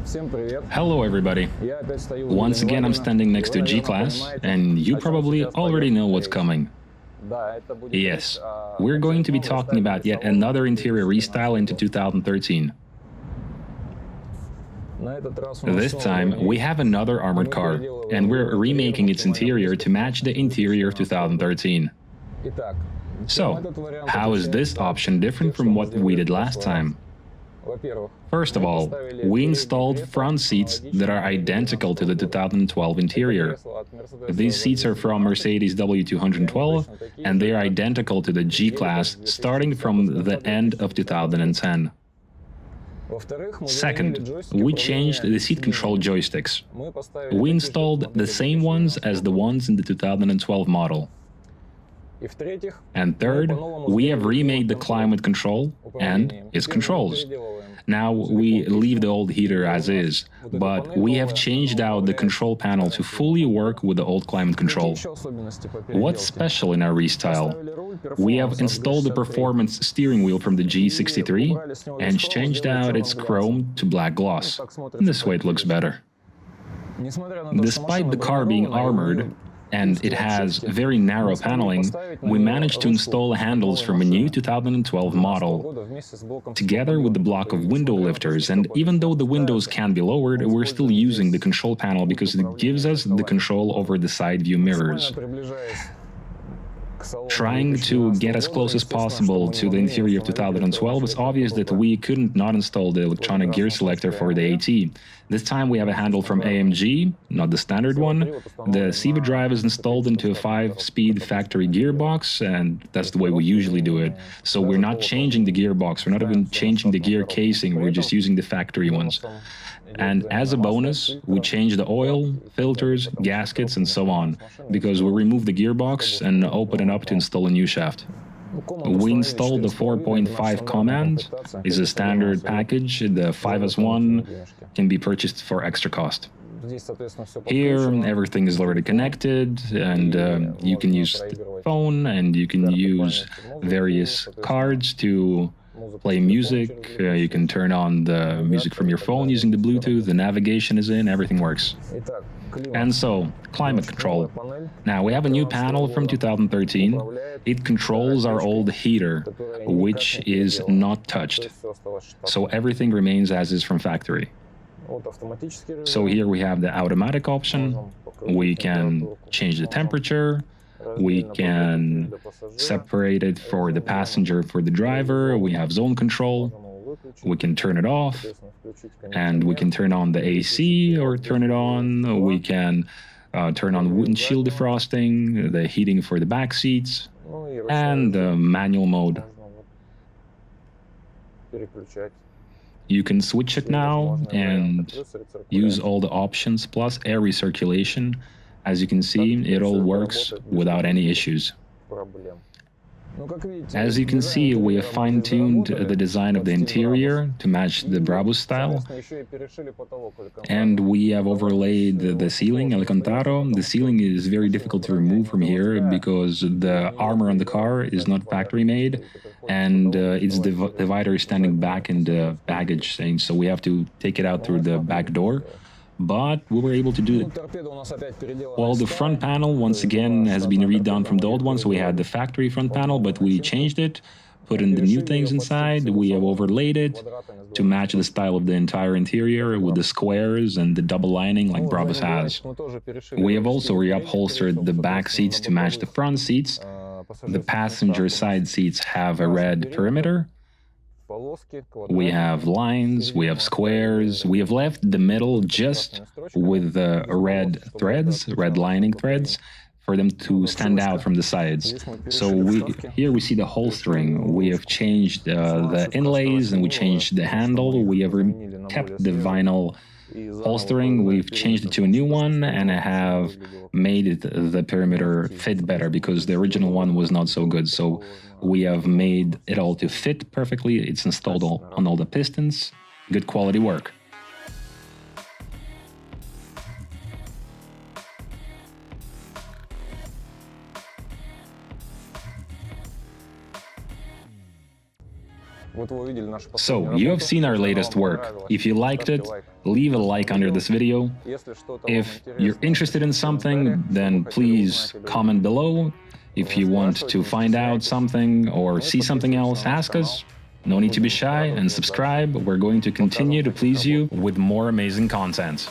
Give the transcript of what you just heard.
Hello everybody. Once again I'm standing next to G-classe, and you probably already know what's coming. Yes, we're going to be talking about yet another interior restyle into 2013. This time we have another armored car, and we're remaking its interior to match the interior of 2013. So, how is this option different from what we did last time? First of all, we installed front seats that are identical to the 2012 interior. These seats are from Mercedes W212, and they are identical to the G-Class starting from the end of 2010. Second, we changed the seat control joysticks. We installed the same ones as the ones in the 2012 model. And third, we have remade the climate control and its controls. Now we leave the old heater as is, but we have changed out the control panel to fully work with the old climate control. What's special in our restyle? We have installed the performance steering wheel from the G63 and changed out its chrome to black gloss. This way it looks better. Despite the car being armored, and it has very narrow paneling, we managed to install handles from a new 2012 model, together with the block of window lifters, and even though the windows can be lowered, we're still using the control panel because it gives us the control over the side view mirrors. Trying to get as close as possible to the interior of 2012, it's obvious that we couldn't not install the electronic gear selector for the AT. This time we have a handle from AMG, not the standard one. The CV drive is installed into a 5-speed factory gearbox, and that's the way we usually do it. So we're not changing the gearbox, we're not even changing the gear casing, we're just using the factory ones. And as a bonus, we change the oil, filters, gaskets, and so on, because we remove the gearbox and open it up to install a new shaft. We installed the 4.5 command. It's a standard package. The 5S1 can be purchased for extra cost. Here, everything is already connected, and you can use the phone, and you can use various cards to play music. You can turn on the music from your phone using the Bluetooth, the navigation is in, everything works. And so, climate control. Now, we have a new panel from 2013. It controls our old heater, which is not touched. So everything remains as is from factory. So here we have the automatic option. We can change the temperature. We can separate it for the passenger, for the driver. We have zone control. We can turn it off, and we can turn on the AC or turn it on. We can turn on windshield defrosting, the heating for the back seats, and the manual mode. You can switch it now and use all the options plus air recirculation. As you can see, it all works without any issues. As you can see, we have fine-tuned the design of the interior to match the Brabus style, and we have overlaid the ceiling, Alcantara. The ceiling is very difficult to remove from here because the armor on the car is not factory-made, and its divider is standing back in the baggage thing, so we have to take it out through the back door. But we were able to do it. Well, the front panel, once again, has been redone from the old one, so we had the factory front panel, but we changed it, put in the new things inside. We have overlaid it to match the style of the entire interior with the squares and the double lining like Brabus has. We have also reupholstered the back seats to match the front seats. The passenger side seats have a red perimeter. We have lines, we have squares, we have left the middle just with the red threads, red lining threads, for them to stand out from the sides. So here we see the holstering. We have changed the inlays and we changed the handle. We have kept the vinyl holstering. We've changed it to a new one, and I have made the perimeter fit better because the original one was not so good. So we have made it all to fit perfectly. It's installed on all the pistons. Good quality work. So, you have seen our latest work. If you liked it, leave a like under this video. If you're interested in something, then please comment below. If you want to find out something or see something else, ask us. No need to be shy, and subscribe. We're going to continue to please you with more amazing content.